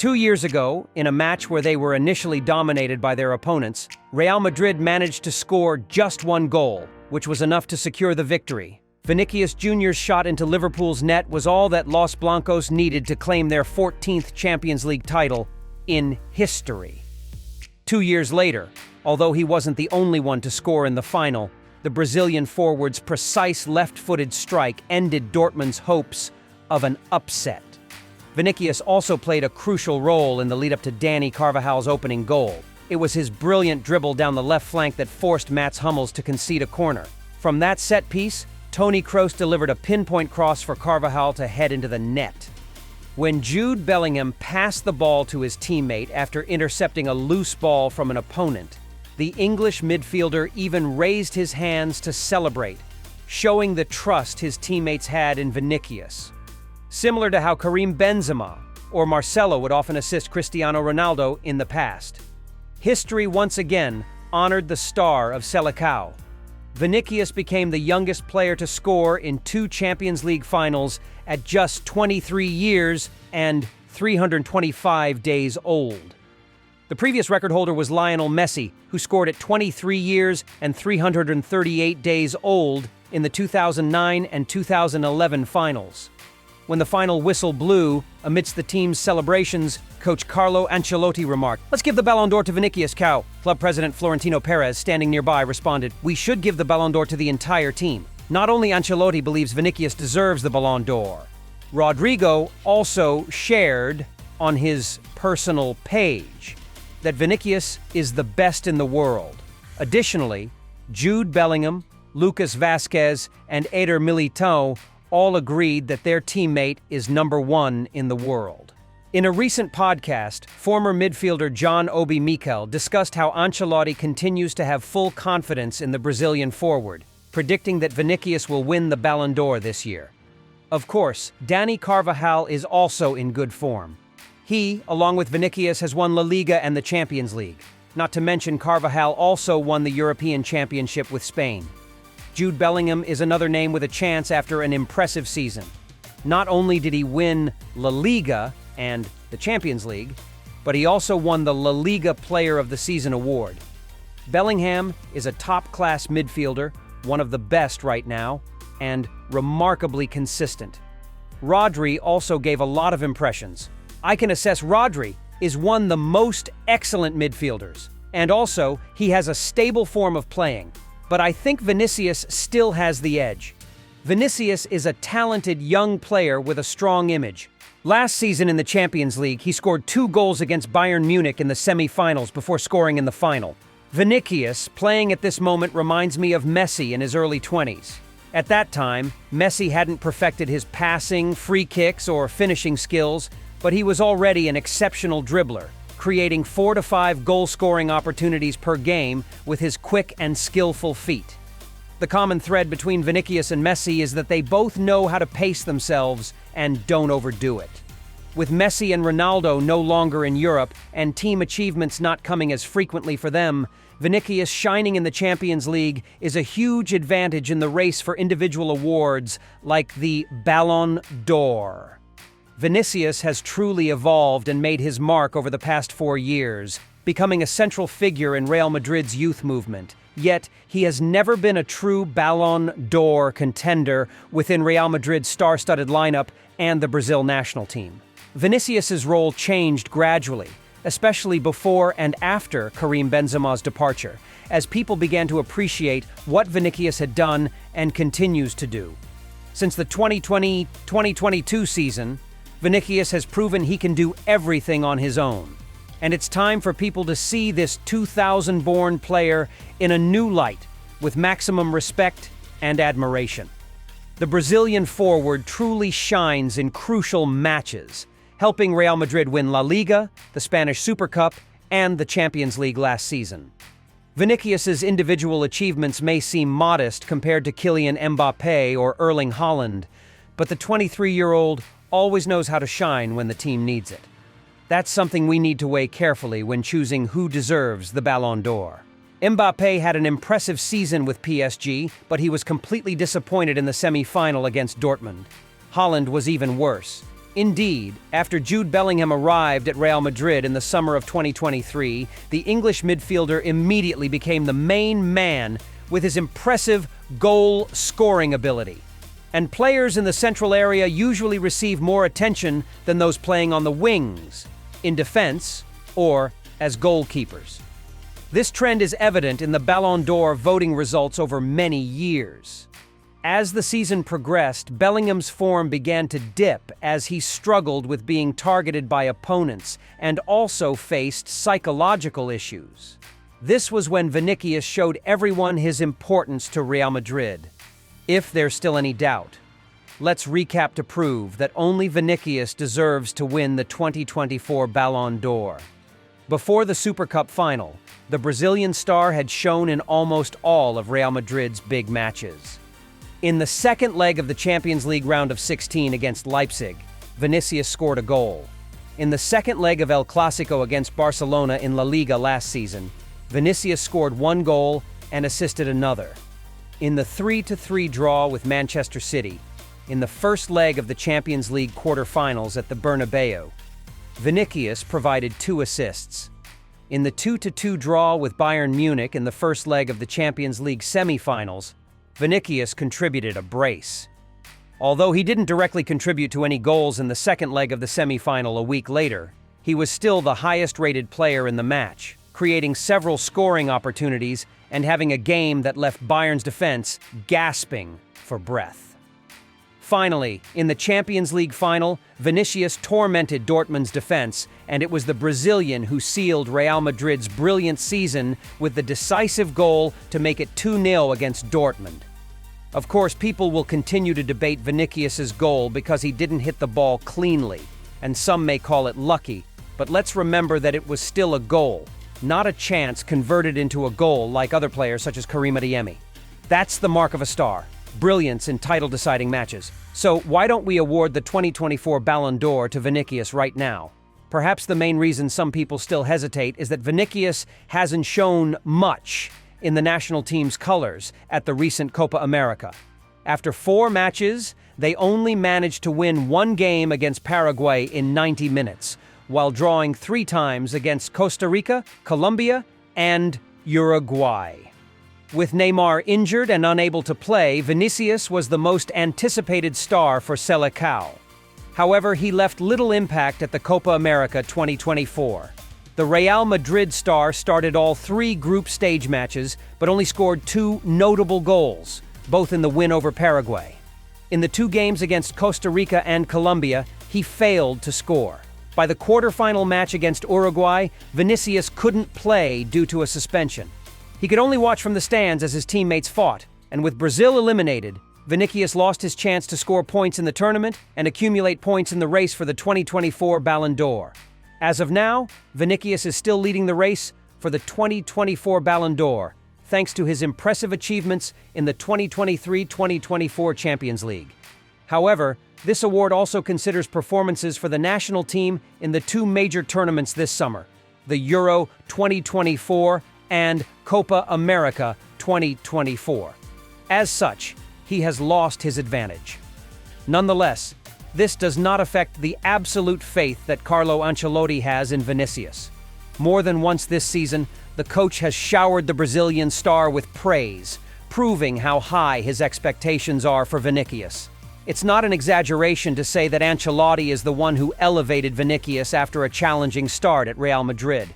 2 years ago, in a match where they were initially dominated by their opponents, Real Madrid managed to score just one goal, which was enough to secure the victory. Vinicius Jr.'s shot into Liverpool's net was all that Los Blancos needed to claim their 14th Champions League title in history. 2 years later, although he wasn't the only one to score in the final, the Brazilian forward's precise left-footed strike ended Dortmund's hopes of an upset. Vinicius also played a crucial role in the lead-up to Dani Carvajal's opening goal. It was his brilliant dribble down the left flank that forced Mats Hummels to concede a corner. From that set piece, Toni Kroos delivered a pinpoint cross for Carvajal to head into the net. When Jude Bellingham passed the ball to his teammate after intercepting a loose ball from an opponent, the English midfielder even raised his hands to celebrate, showing the trust his teammates had in Vinicius. Similar to how Karim Benzema or Marcelo would often assist Cristiano Ronaldo in the past. History once again honored the star of Selecao. Vinicius became the youngest player to score in 2 Champions League finals at just 23 years and 325 days old. The previous record holder was Lionel Messi, who scored at 23 years and 338 days old in the 2009 and 2011 finals. When the final whistle blew, amidst the team's celebrations, coach Carlo Ancelotti remarked, "Let's give the Ballon d'Or to Vinicius Cow." Club president Florentino Perez, standing nearby, responded, "We should give the Ballon d'Or to the entire team. Not only Ancelotti believes Vinicius deserves the Ballon d'Or." Rodrigo also shared on his personal page that Vinicius is the best in the world. Additionally, Jude Bellingham, Lucas Vazquez, and Eder Militão all agreed that their teammate is number 1 in the world. In a recent podcast, former midfielder John Obi Mikel discussed how Ancelotti continues to have full confidence in the Brazilian forward, predicting that Vinicius will win the Ballon d'Or this year. Of course, Dani Carvajal is also in good form. He, along with Vinicius, has won La Liga and the Champions League. Not to mention Carvajal also won the European Championship with Spain. Jude Bellingham is another name with a chance after an impressive season. Not only did he win La Liga and the Champions League, but he also won the La Liga Player of the Season award. Bellingham is a top-class midfielder, one of the best right now, and remarkably consistent. Rodri also gave a lot of impressions. I can assess Rodri is one of the most excellent midfielders, and also he has a stable form of playing. But I think Vinicius still has the edge. Vinicius is a talented young player with a strong image. Last season in the Champions League, he scored 2 goals against Bayern Munich in the semi-finals before scoring in the final. Vinicius, playing at this moment, reminds me of Messi in his early 20s. At that time, Messi hadn't perfected his passing, free kicks, or finishing skills, but he was already an exceptional dribbler, creating 4 to 5 goal-scoring opportunities per game with his quick and skillful feet. The common thread between Vinicius and Messi is that they both know how to pace themselves and don't overdo it. With Messi and Ronaldo no longer in Europe and team achievements not coming as frequently for them, Vinicius shining in the Champions League is a huge advantage in the race for individual awards like the Ballon d'Or. Vinicius has truly evolved and made his mark over the past 4 years, becoming a central figure in Real Madrid's youth movement. Yet, he has never been a true Ballon d'Or contender within Real Madrid's star-studded lineup and the Brazil national team. Vinicius's role changed gradually, especially before and after Karim Benzema's departure, as people began to appreciate what Vinicius had done and continues to do. Since the 2020-2022 season, Vinicius has proven he can do everything on his own. And it's time for people to see this 2000-born player in a new light, with maximum respect and admiration. The Brazilian forward truly shines in crucial matches, helping Real Madrid win La Liga, the Spanish Super Cup, and the Champions League last season. Vinicius's individual achievements may seem modest compared to Kylian Mbappé or Erling Haaland, but the 23-year-old always knows how to shine when the team needs it. That's something we need to weigh carefully when choosing who deserves the Ballon d'Or. Mbappé had an impressive season with PSG, but he was completely disappointed in the semi-final against Dortmund. Haaland was even worse. Indeed, after Jude Bellingham arrived at Real Madrid in the summer of 2023, the English midfielder immediately became the main man with his impressive goal-scoring ability. And players in the central area usually receive more attention than those playing on the wings, in defense, or as goalkeepers. This trend is evident in the Ballon d'Or voting results over many years. As the season progressed, Bellingham's form began to dip as he struggled with being targeted by opponents and also faced psychological issues. This was when Vinicius showed everyone his importance to Real Madrid. If there's still any doubt, let's recap to prove that only Vinicius deserves to win the 2024 Ballon d'Or. Before the Super Cup final, the Brazilian star had shown in almost all of Real Madrid's big matches. In the second leg of the Champions League round of 16 against Leipzig, Vinicius scored a goal. In the second leg of El Clásico against Barcelona in La Liga last season, Vinicius scored one goal and assisted another. In the 3-3 draw with Manchester City, in the first leg of the Champions League quarter-finals at the Bernabeu, Vinicius provided 2 assists. In the 2-2 draw with Bayern Munich in the first leg of the Champions League semi-finals, Vinicius contributed a brace. Although he didn't directly contribute to any goals in the second leg of the semi-final a week later, he was still the highest-rated player in the match, creating several scoring opportunities and having a game that left Bayern's defense gasping for breath. Finally, in the Champions League final, Vinicius tormented Dortmund's defense, and it was the Brazilian who sealed Real Madrid's brilliant season with the decisive goal to make it 2-0 against Dortmund. Of course, people will continue to debate Vinicius's goal because he didn't hit the ball cleanly, and some may call it lucky, but let's remember that it was still a goal, not a chance converted into a goal like other players such as Karim Adeyemi. That's the mark of a star. Brilliance in title-deciding matches. So why don't we award the 2024 Ballon d'Or to Vinicius right now? Perhaps the main reason some people still hesitate is that Vinicius hasn't shown much in the national team's colors at the recent Copa America. After 4 matches, they only managed to win 1 game against Paraguay in 90 minutes, while drawing 3 times against Costa Rica, Colombia, and Uruguay. With Neymar injured and unable to play, Vinicius was the most anticipated star for Selecao. However, he left little impact at the Copa America 2024. The Real Madrid star started all 3 group stage matches, but only scored 2 notable goals, both in the win over Paraguay. In the 2 games against Costa Rica and Colombia, he failed to score. By the quarterfinal match against Uruguay, Vinicius couldn't play due to a suspension. He could only watch from the stands as his teammates fought, and with Brazil eliminated, Vinicius lost his chance to score points in the tournament and accumulate points in the race for the 2024 Ballon d'Or. As of now, Vinicius is still leading the race for the 2024 Ballon d'Or, thanks to his impressive achievements in the 2023-2024 Champions League. However, this award also considers performances for the national team in the 2 major tournaments this summer, the Euro 2024 and Copa America 2024. As such, he has lost his advantage. Nonetheless, this does not affect the absolute faith that Carlo Ancelotti has in Vinicius. More than once this season, the coach has showered the Brazilian star with praise, proving how high his expectations are for Vinicius. It's not an exaggeration to say that Ancelotti is the one who elevated Vinicius after a challenging start at Real Madrid.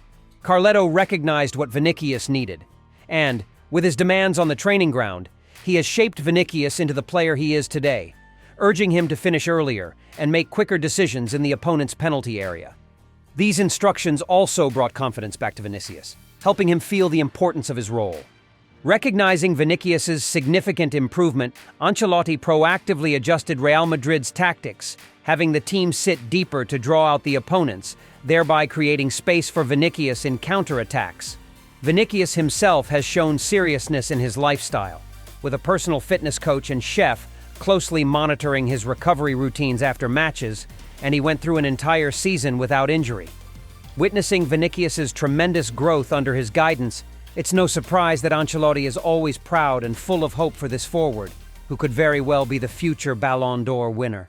Carletto recognized what Vinicius needed, and, with his demands on the training ground, he has shaped Vinicius into the player he is today, urging him to finish earlier and make quicker decisions in the opponent's penalty area. These instructions also brought confidence back to Vinicius, helping him feel the importance of his role. Recognizing Vinicius's significant improvement, Ancelotti proactively adjusted Real Madrid's tactics, having the team sit deeper to draw out the opponents, thereby creating space for Vinicius in counterattacks. Vinicius himself has shown seriousness in his lifestyle, with a personal fitness coach and chef closely monitoring his recovery routines after matches, and he went through an entire season without injury. Witnessing Vinicius's tremendous growth under his guidance, it's no surprise that Ancelotti is always proud and full of hope for this forward, who could very well be the future Ballon d'Or winner.